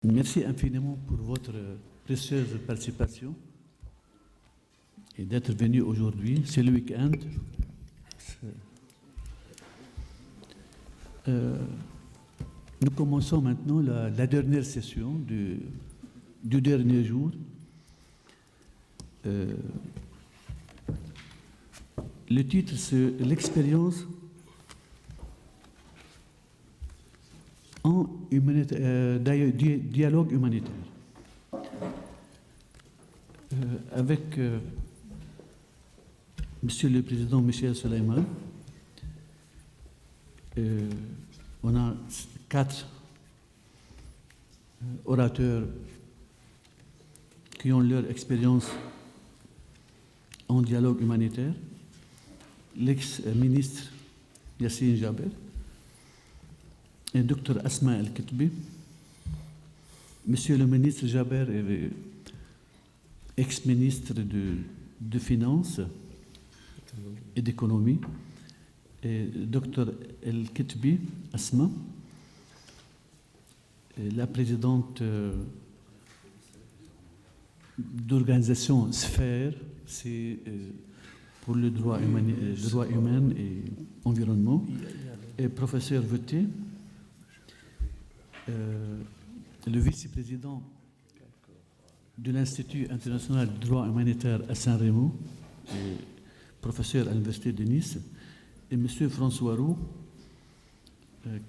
Merci infiniment pour votre précieuse participation et d'être venu aujourd'hui. C'est le week-end. Nous commençons maintenant la dernière session du dernier jour. Le titre, c'est l'expérience en dialogue humanitaire. Avec Monsieur le Président Michel Souleiman, on a 4 orateurs qui ont leur expérience en dialogue humanitaire. L'ex-ministre Yassine Jaber et Dr Asma Al-Ketbi. Monsieur le ministre Jaber est ex-ministre de Finances et d'Économie. Et Dr Al-Ketbi, Asma, la présidente d'organisation Sphère, c'est pour le droit humain et environnement, et professeur Veuthey, le vice-président de l'Institut international de droit humanitaire à Saint-Rémy, et professeur à l'Université de Nice, et M. Francois Roux,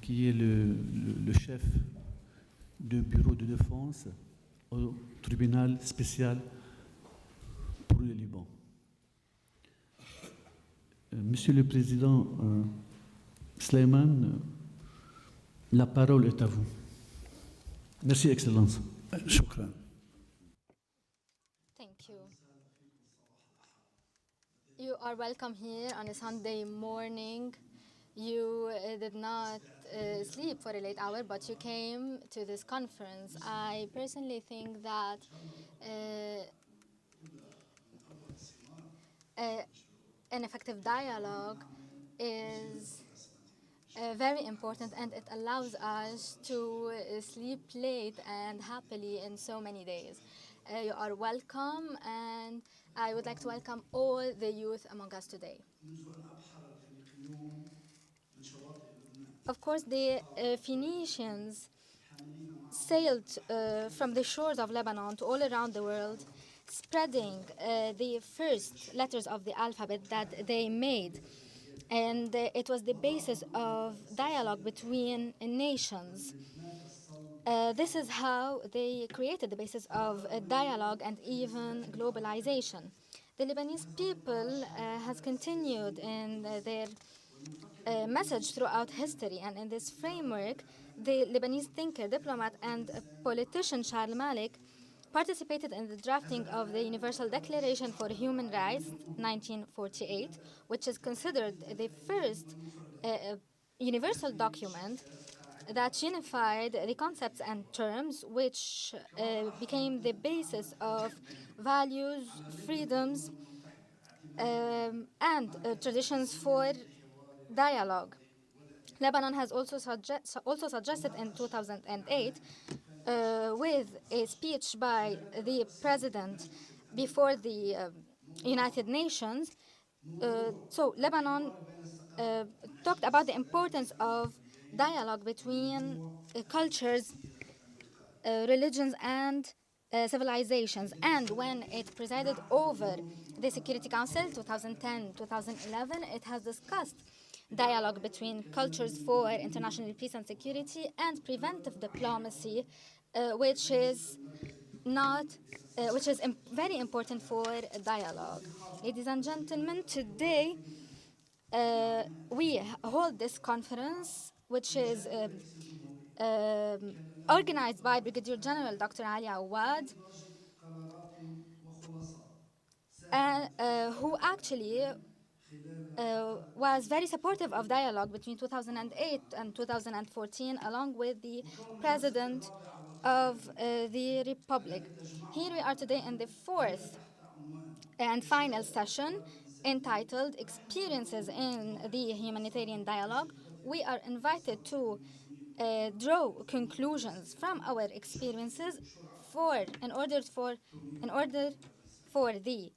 qui est le chef du bureau de défense au tribunal spécial pour le Liban. Monsieur le Président Souleiman, la parole est à vous. Merci, Excellence. Shukran. Thank you. You are welcome here on a Sunday morning. You did not sleep for a late hour, but you came to this conference. I personally think that an effective dialogue is very important, and it allows us to sleep late and happily in so many days. You are welcome, and I would like to welcome all the youth among us today. Of course, the Phoenicians sailed from the shores of Lebanon to all around the world, spreading the first letters of the alphabet that they made. And it was the basis of dialogue between nations. This is how they created the basis of dialogue and even globalization. The Lebanese people has continued in their message throughout history, and in this framework, the Lebanese thinker, diplomat, and politician Charles Malik participated in the drafting of the Universal Declaration for Human Rights, 1948, which is considered the first universal document that unified the concepts and terms which became the basis of values, freedoms, and traditions for dialogue. Lebanon has also suggested in 2008 with a speech by the president before the United Nations. So Lebanon talked about the importance of dialogue between cultures, religions, and civilizations. And when it presided over the Security Council 2010-2011, it has discussed dialogue between cultures for international peace and security and preventive diplomacy, which is very important for dialogue. Ladies and gentlemen, today we hold this conference, which is organized by Brigadier General Dr. Ali Awad, who actually was very supportive of dialogue between 2008 and 2014, along with the President of the Republic. Here we are today in the 4th and final session entitled Experiences in the Humanitarian Dialogue. We are invited to draw conclusions from our experiences in order for the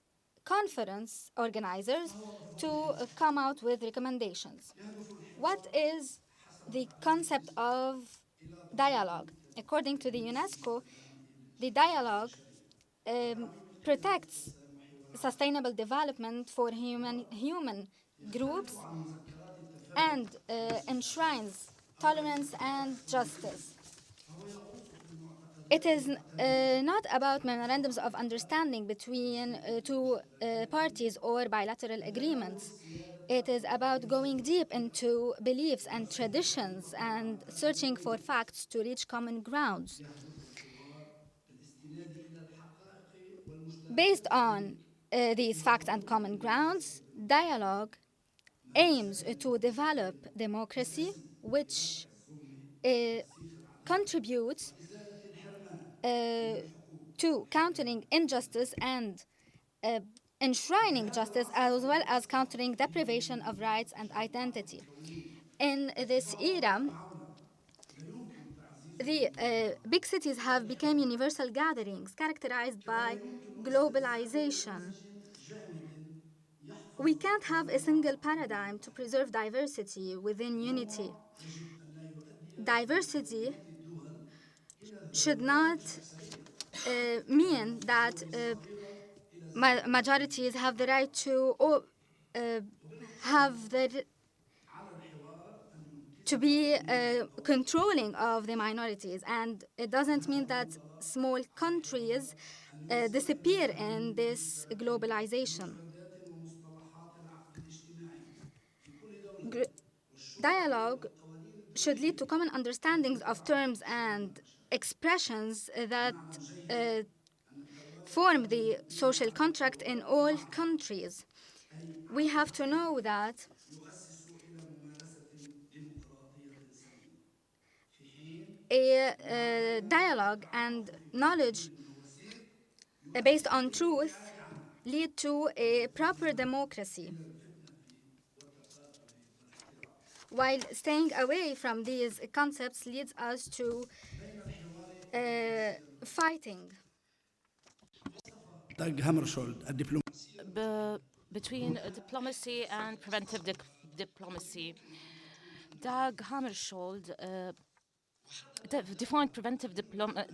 conference organizers to come out with recommendations. What is the concept of dialogue? According to the UNESCO, the dialogue protects sustainable development for human groups and enshrines tolerance and justice. It is not about memorandums of understanding between two parties or bilateral agreements. It is about going deep into beliefs and traditions and searching for facts to reach common grounds. Based on these facts and common grounds, dialogue aims to develop democracy, which contributes to countering injustice and enshrining justice, as well as countering deprivation of rights and identity. In this era, the big cities have become universal gatherings characterized by globalization. We can't have a single paradigm to preserve diversity within unity. Diversity should not mean that majorities have the right to be controlling of the minorities, and it doesn't mean that small countries disappear in this globalization. Dialogue should lead to common understandings of terms and expressions that form the social contract in all countries. We have to know that a dialogue and knowledge based on truth lead to a proper democracy, while staying away from these concepts leads us to fighting. Between diplomacy and preventive diplomacy, Dag Hammarskjöld defined preventive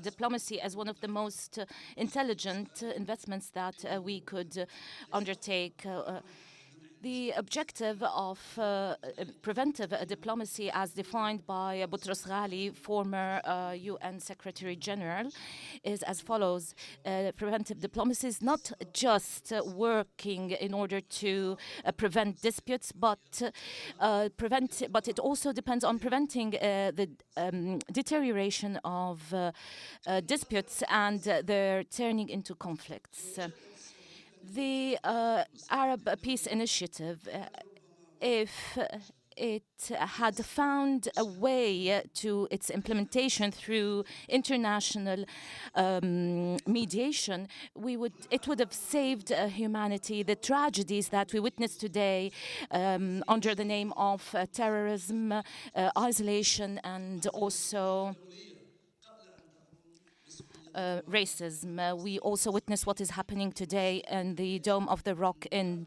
diplomacy as one of the most intelligent investments that we could undertake. The objective of preventive diplomacy, as defined by Boutros Ghali, former UN Secretary General, is as follows. Preventive diplomacy is not just working in order to prevent disputes, but it also depends on preventing the deterioration of disputes and their turning into conflicts. The Arab Peace Initiative, if it had found a way to its implementation through international mediation, it would have saved humanity. The tragedies that we witness today under the name of terrorism, isolation, and also racism. We also witness what is happening today in the Dome of the Rock in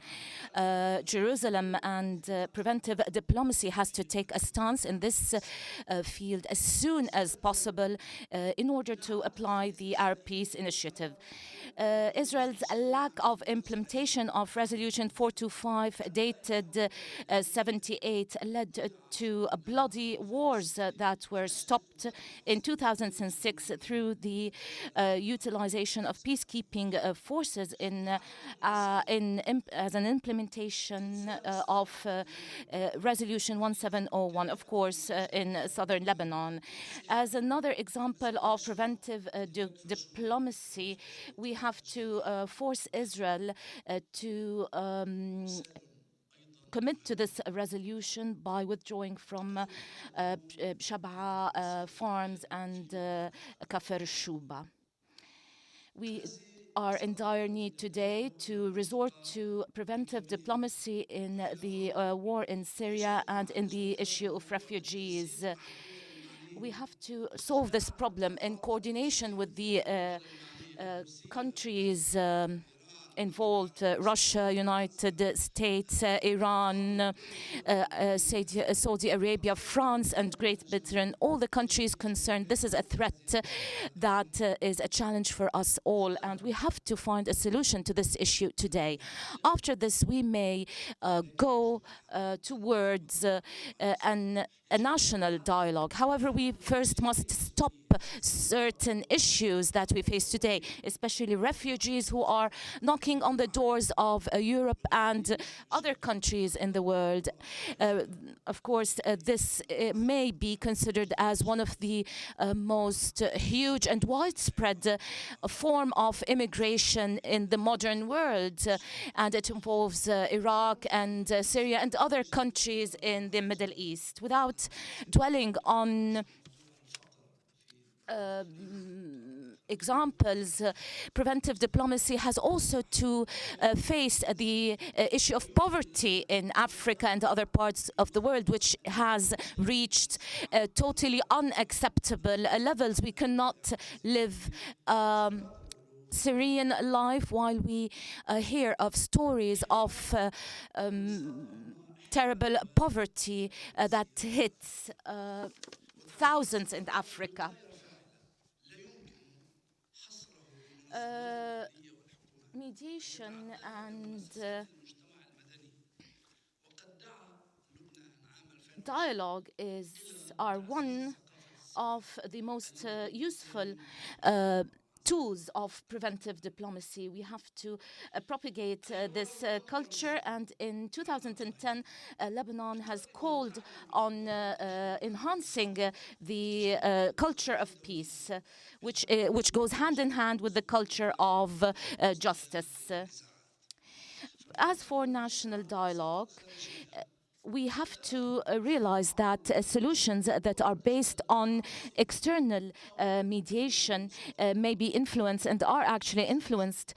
Jerusalem, and preventive diplomacy has to take a stance in this field as soon as possible in order to apply the Arab Peace Initiative. Israel's lack of implementation of Resolution 425 dated 78 led to bloody wars that were stopped in 2006 through the utilization of peacekeeping forces as an implementation of Resolution 1701, of course, in southern Lebanon. As another example of preventive diplomacy, we have to force Israel to commit to this resolution by withdrawing from Shab'a farms and Kafir Shuba. We are in dire need today to resort to preventive diplomacy in the war in Syria and in the issue of refugees. we have to solve this problem in coordination with the countries involved, Russia, United States, Iran, Saudi Arabia, France, and Great Britain, all the countries concerned. This is a threat that is a challenge for us all, and we have to find a solution to this issue today. After this, we may go towards a national dialogue. However, we first must stop certain issues that we face today, especially refugees who are knocking on the doors of Europe and other countries in the world. Of course, this may be considered as one of the most huge and widespread form of immigration in the modern world, and it involves Iraq and Syria and other countries in the Middle East. Without dwelling on examples, preventive diplomacy has also to face the issue of poverty in Africa and other parts of the world, which has reached totally unacceptable levels. We cannot live serene life while we hear of stories of terrible poverty that hits thousands in Africa. Mediation and dialogue are one of the most useful tools of preventive diplomacy. We have to propagate this culture, and in 2010 Lebanon has called on enhancing the culture of peace, which goes hand in hand with the culture of justice. As for national dialogue, we have to realize that solutions that are based on external mediation may be influenced and are actually influenced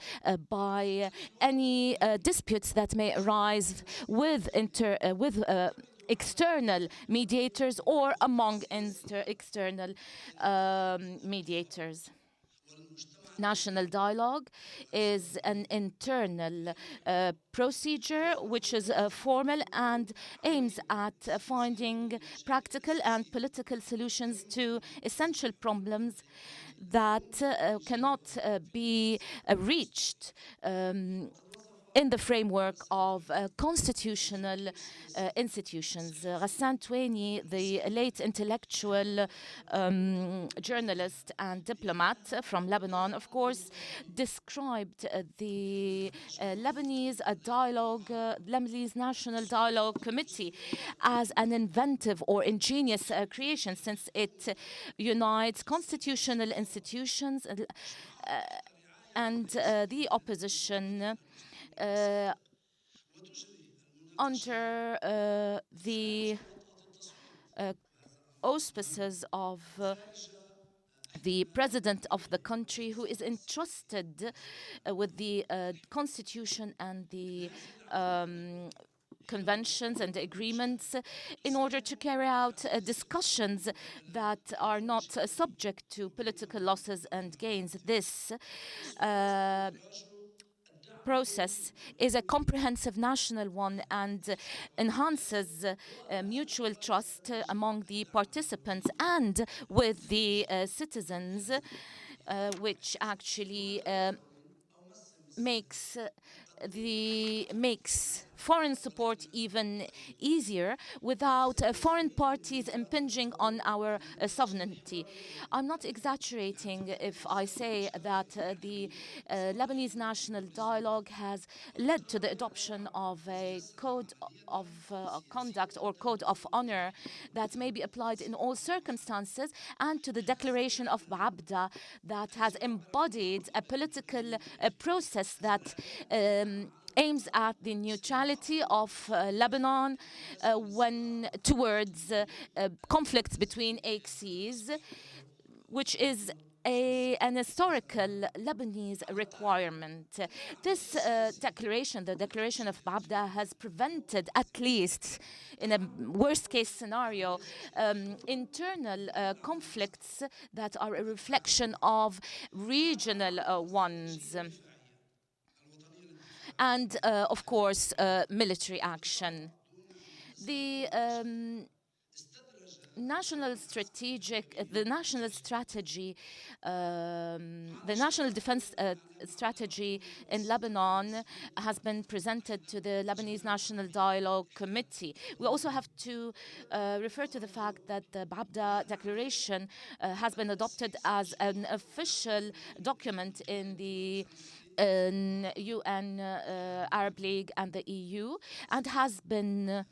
by any disputes that may arise with external mediators or among external mediators. National dialogue is an internal procedure which is formal and aims at finding practical and political solutions to essential problems that cannot be reached in the framework of constitutional institutions. Ghassan Toueni, the late intellectual journalist and diplomat from Lebanon, of course, described the Lebanese Lebanese National Dialogue Committee as an inventive or ingenious creation, since it unites constitutional institutions and the opposition under the auspices of the president of the country, who is entrusted with the constitution and the conventions and agreements in order to carry out discussions that are not subject to political losses and gains. This process is a comprehensive national one and enhances mutual trust among the participants and with the citizens, which actually makes foreign support even easier without foreign parties impinging on our sovereignty. I'm not exaggerating if I say that the Lebanese National Dialogue has led to the adoption of a code of conduct or code of honor that may be applied in all circumstances, and to the Declaration of Ba'abda that has embodied a political process that aims at the neutrality of Lebanon when towards conflicts between axes, which is an historical Lebanese requirement. This declaration, the Declaration of Babda, has prevented, at least in a worst-case scenario, internal conflicts that are a reflection of regional ones. And, of course, military action. The national defense strategy in Lebanon has been presented to the Lebanese National Dialogue Committee. We also have to refer to the fact that the Babda Declaration has been adopted as an official document in the UN, Arab League and the EU, and has been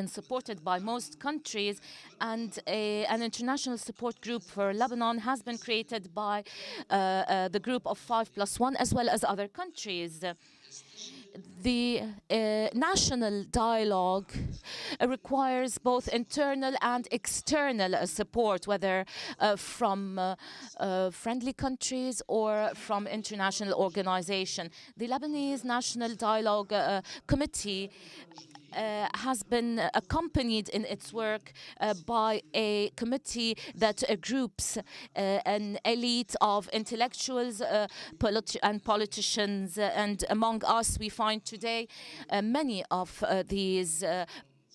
supported by most countries, and an international support group for Lebanon has been created by the group of 5+1, as well as other countries. The national dialogue requires both internal and external support, whether from friendly countries or from international organizations. The Lebanese National Dialogue Committee has been accompanied in its work by a committee that groups an elite of intellectuals and politicians, and among us we find today many of these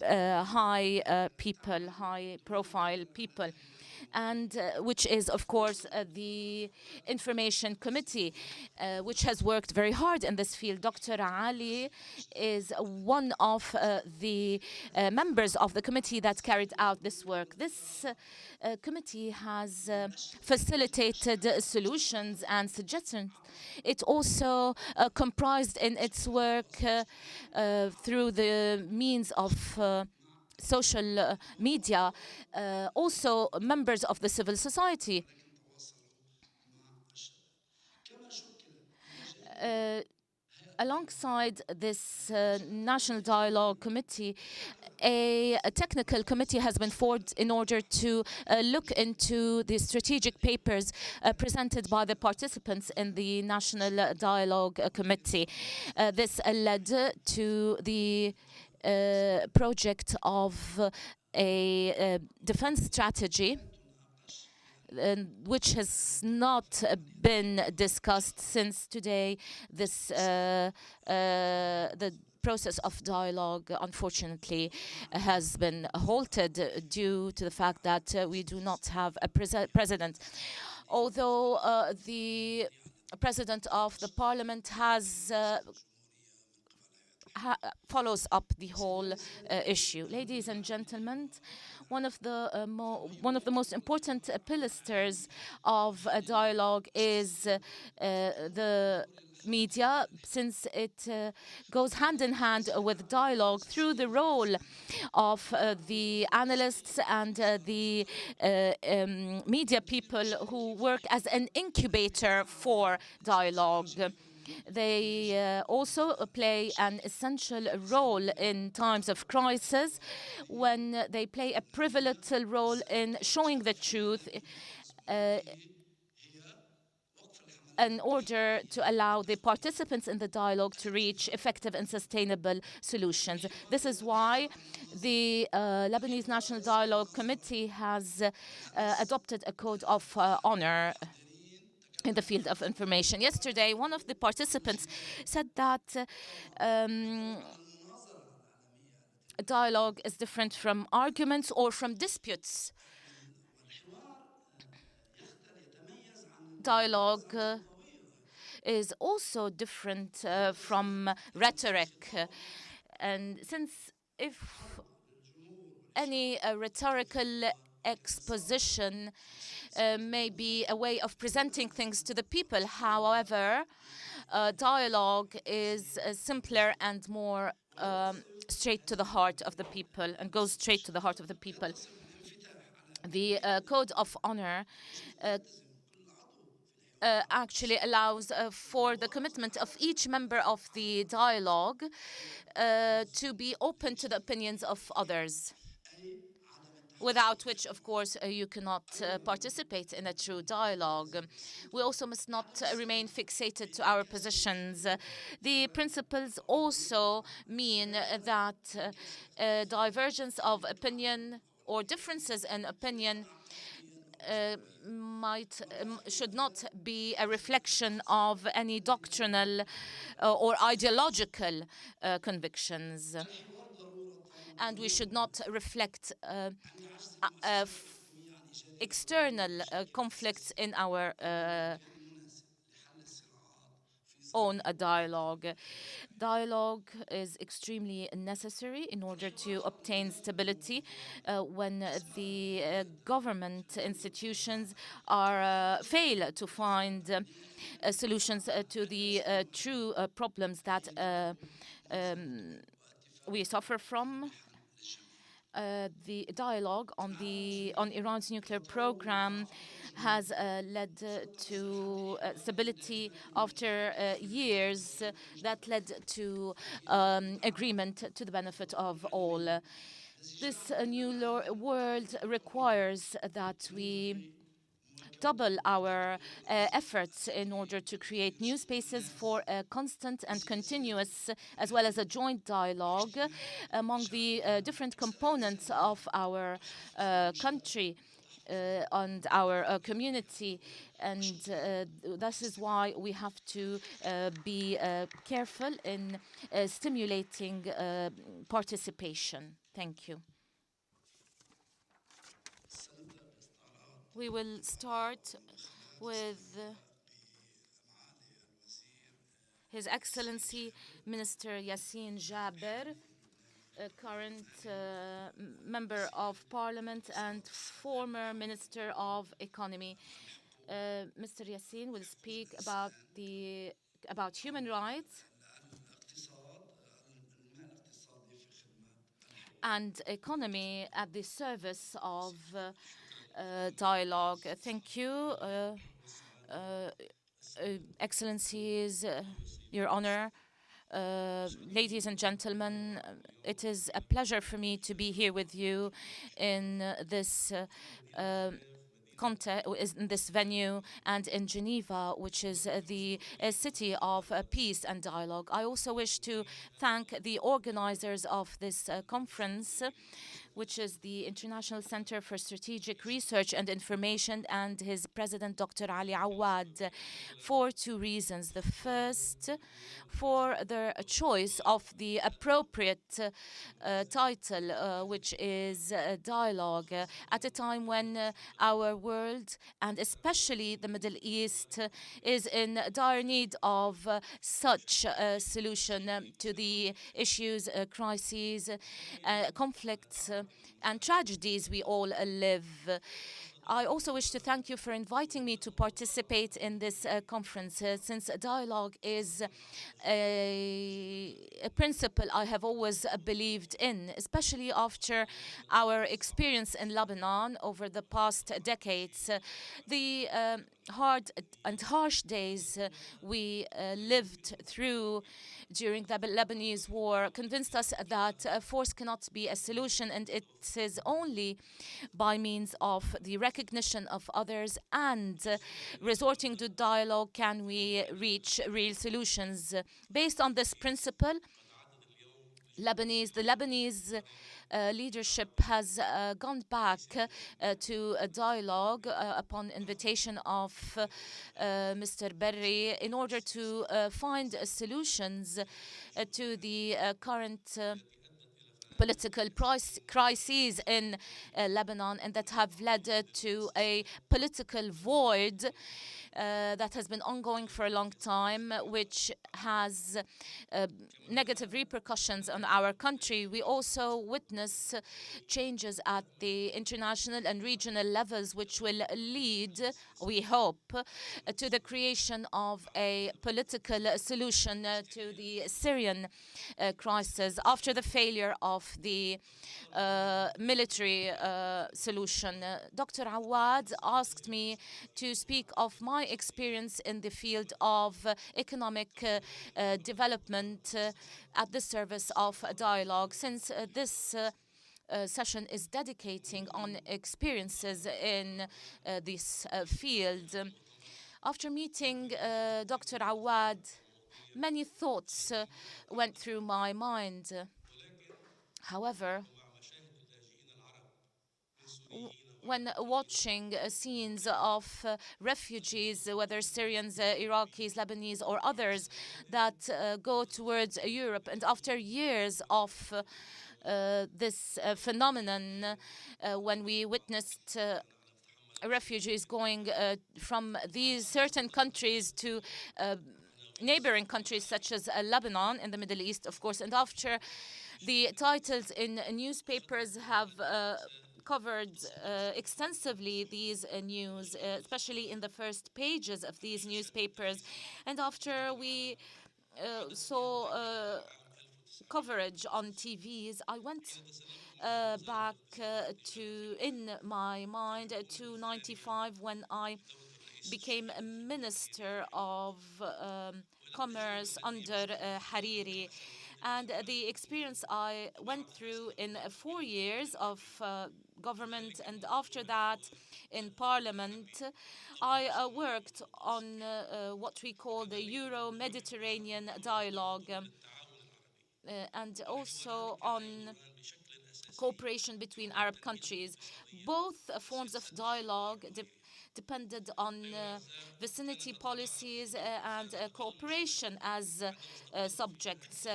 high-profile people, and which is, of course, the Information Committee, which has worked very hard in this field. Dr. Ali is one of the members of the committee that carried out this work. This committee has facilitated solutions and suggestions. It also comprised in its work through the means of social media, also members of the civil society. Alongside this National Dialogue Committee, a technical committee has been formed in order to look into the strategic papers presented by the participants in the National Dialogue Committee. This led to the project of a defense strategy, which has not been discussed since today. The process of dialogue, unfortunately, has been halted due to the fact that we do not have a president. Although the president of the parliament has follows up the whole issue. Ladies and gentlemen, one of the most important pillars of dialogue is the media, since it goes hand in hand with dialogue through the role of the analysts and the media people who work as an incubator for dialogue. They also play an essential role in times of crisis, when they play a pivotal role in showing the truth in order to allow the participants in the dialogue to reach effective and sustainable solutions. This is why the Lebanese National Dialogue Committee has adopted a code of honor in the field of information. Yesterday, one of the participants said that dialogue is different from arguments or from disputes. Dialogue is also different from rhetoric. And since if any rhetorical exposition may be a way of presenting things to the people, however, dialogue is simpler and more straight to the heart of the people, and goes straight to the heart of the people. The Code of Honor actually allows for the commitment of each member of the dialogue to be open to the opinions of others. without which, of course, you cannot participate in a true dialogue. We also must not remain fixated to our positions. The principles also mean that divergence of opinion or differences in opinion should not be a reflection of any doctrinal or ideological convictions. And we should not reflect external conflicts in our own dialogue. Dialogue is extremely necessary in order to obtain stability when the government institutions fail to find solutions to the true problems that we suffer from. The dialogue on Iran's nuclear program has led to stability after years that led to agreement to the benefit of all. This new world requires that we double our efforts in order to create new spaces for a constant and continuous, as well as a joint dialogue among the different components of our country and our community. And this is why we have to be careful in stimulating participation. Thank you. We will start with His Excellency Minister Yassine Jaber, a current Member of Parliament and former Minister of Economy. Mr. Yassine will speak about human rights and economy at the service of dialogue. Thank you, Excellencies, Your Honor, ladies and gentlemen. It is a pleasure for me to be here with you in this in this venue and in Geneva, which is the city of peace and dialogue. I also wish to thank the organizers of this conference, which is the International Center for Strategic Research and Information, and his president, Dr. Ali Awad, for two reasons. The first, for their choice of the appropriate title, which is dialogue, at a time when our world, and especially the Middle East, is in dire need of such a solution to the issues, crises, conflicts, and tragedies we all live. I also wish to thank you for inviting me to participate in this conference, since dialogue is a principle I have always believed in, especially after our experience in Lebanon over the past decades. The hard and harsh days we lived through during the Lebanese war convinced us that force cannot be a solution, and it is only by means of the recognition of others and resorting to dialogue can we reach real solutions. Based on this principle, the Lebanese leadership has gone back to a dialogue upon invitation of Mr. Berri in order to find solutions to the current political crises in Lebanon, and that have led to a political void that has been ongoing for a long time, which has negative repercussions on our country. We also witness changes at the international and regional levels, which will lead, we hope, to the creation of a political solution to the Syrian crisis after the failure of the military solution. Dr. Awad asked me to speak of my experience in the field of economic development at the service of dialogue. Since this session is dedicating on experiences in this field. After meeting Dr. Awad, many thoughts went through my mind. However, when watching scenes of refugees, whether Syrians, Iraqis, Lebanese, or others, that go towards Europe, and after years of this phenomenon, when we witnessed refugees going from these certain countries to neighboring countries such as Lebanon in the Middle East, of course, and after the titles in newspapers have covered extensively these news, especially in the first pages of these newspapers, and after we saw coverage on TVs, I went back to, in my mind, to 95 when I became a minister of commerce under Hariri. And the experience I went through in 4 years of government, and after that in parliament, I worked on what we call the Euro-Mediterranean dialogue, and also on cooperation between Arab countries. Both forms of dialogue depended on vicinity policies and cooperation as subjects.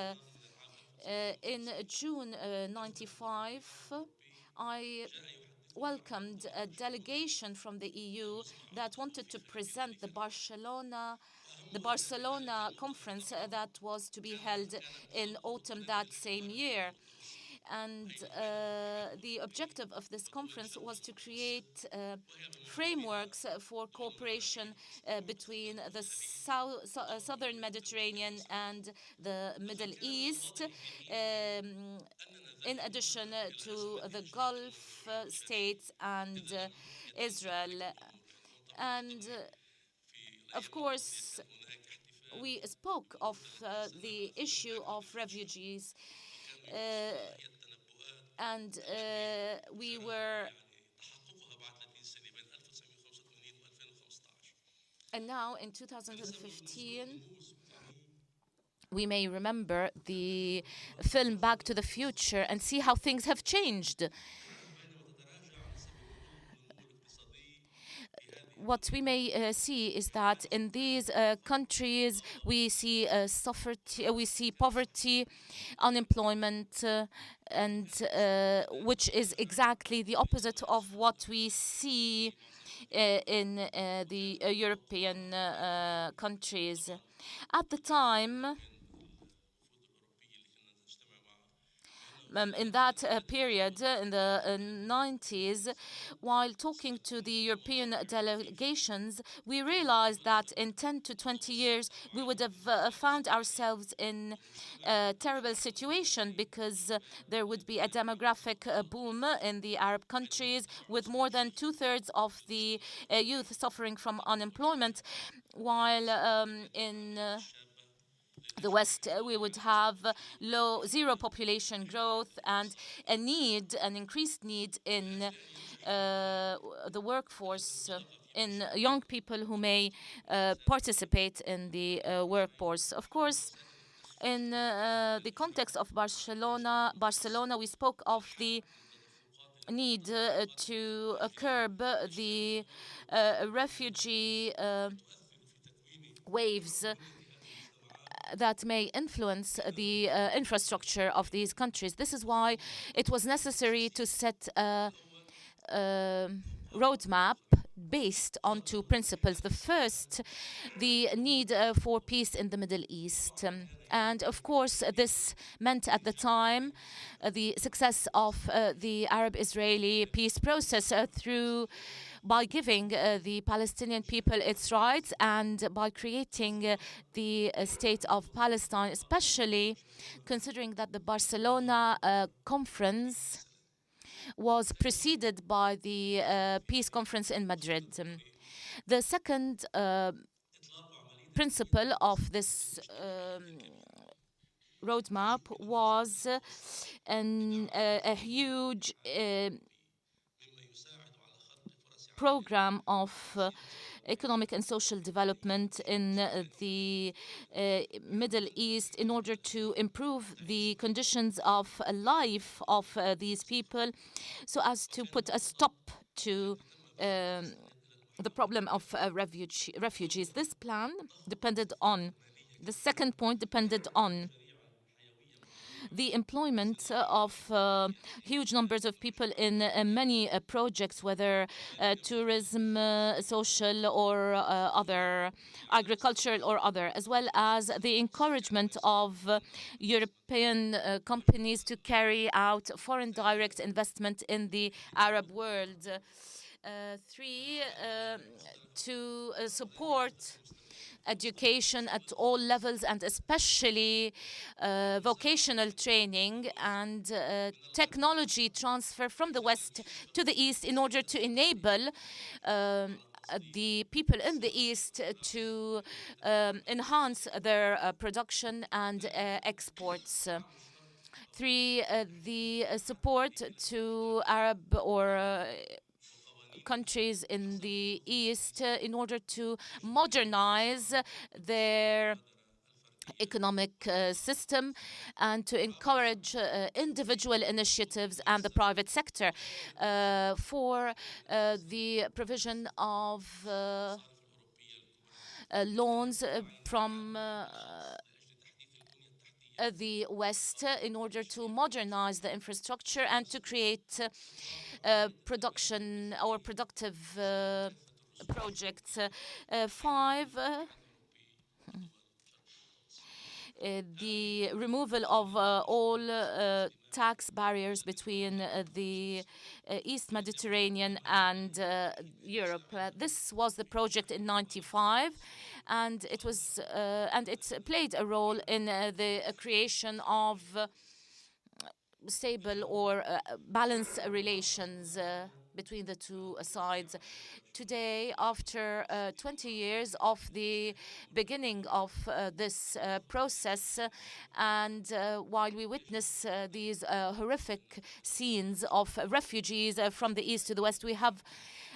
In June 95, I welcomed a delegation from the EU that wanted to present the Barcelona conference that was to be held in autumn that same year. And the objective of this conference was to create frameworks for cooperation between the southern Mediterranean and the Middle East, in addition to the Gulf states and Israel. And of course, we spoke of the issue of refugees. And we were, and now in 2015, we may remember the film Back to the Future and see how things have changed. What we may see is that in these countries we see poverty, unemployment, and which is exactly the opposite of what we see in the European countries. At the time, in that period, in the 90s, while talking to the European delegations, we realized that in 10 to 20 years, we would have found ourselves in a terrible situation, because there would be a demographic boom in the Arab countries, with more than 2/3 of the youth suffering from unemployment, while in the West, we would have zero population growth and an increased need in the workforce, in young people who may participate in the workforce. Of course, in the context of Barcelona, we spoke of the need to curb the refugee waves that may influence the infrastructure of these countries. This is why it was necessary to set a roadmap based on two principles. The first, the need for peace in the Middle East. And of course, this meant at the time the success of the Arab-Israeli peace process by giving the Palestinian people its rights, and by creating the state of Palestine, especially considering that the Barcelona conference was preceded by the peace conference in Madrid. The second principle of this roadmap was a huge program of economic and social development in the Middle East in order to improve the conditions of life of these people, so as to put a stop to the problem of refugees. This plan depended on, the second point depended on the employment of huge numbers of people in many projects, whether tourism, social or other, agricultural or other, as well as the encouragement of European companies to carry out foreign direct investment in the Arab world. Three, to support education at all levels, and especially vocational training and technology transfer from the West to the East in order to enable the people in the East to enhance their production and exports. Three, the support to Arab or countries in the East in order to modernize their economic system and to encourage individual initiatives and the private sector for the provision of loans from the West in order to modernize the infrastructure and to create production or productive projects. Five, the removal of all tax barriers between the East Mediterranean and Europe. This was the project in '95, and it was and it played a role in the creation of stable or balanced relations between the two sides. Today, after 20 years of the beginning of this process, and while we witness these horrific scenes of refugees from the East to the West, we have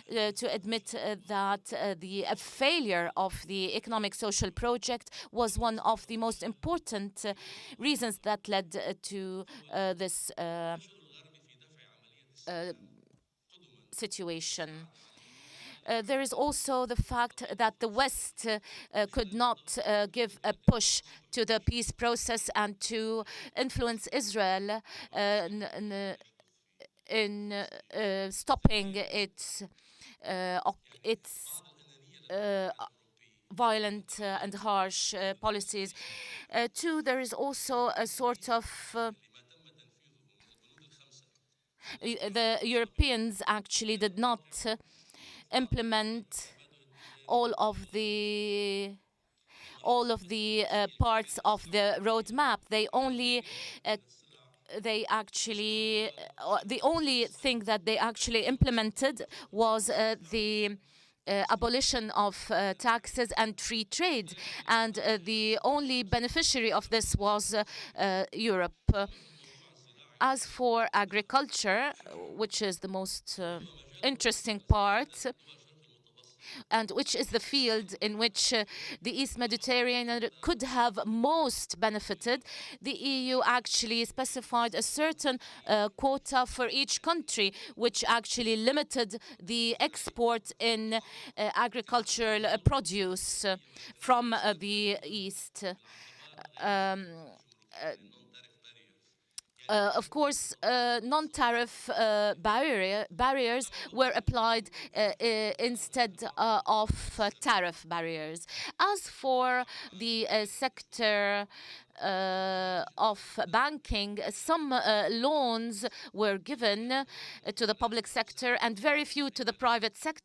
to admit that the failure of the economic social project was one of the most important reasons that led to this situation. There is also the fact that the West could not give a push to the peace process and to influence Israel in stopping its violent and harsh policies. Two, there is also a sort of the Europeans actually did not implement all of the parts of the roadmap. They only the only thing that they actually implemented was the abolition of taxes and free trade, and the only beneficiary of this was Europe. As for agriculture, which is the most interesting part, and which is the field in which the East Mediterranean could have most benefited, the EU actually specified a certain quota for each country, which actually limited the export in agricultural produce from the East. Of course, non-tariff barriers were applied instead of tariff barriers. As for the sector of banking, some loans were given to the public sector and very few to the private sector.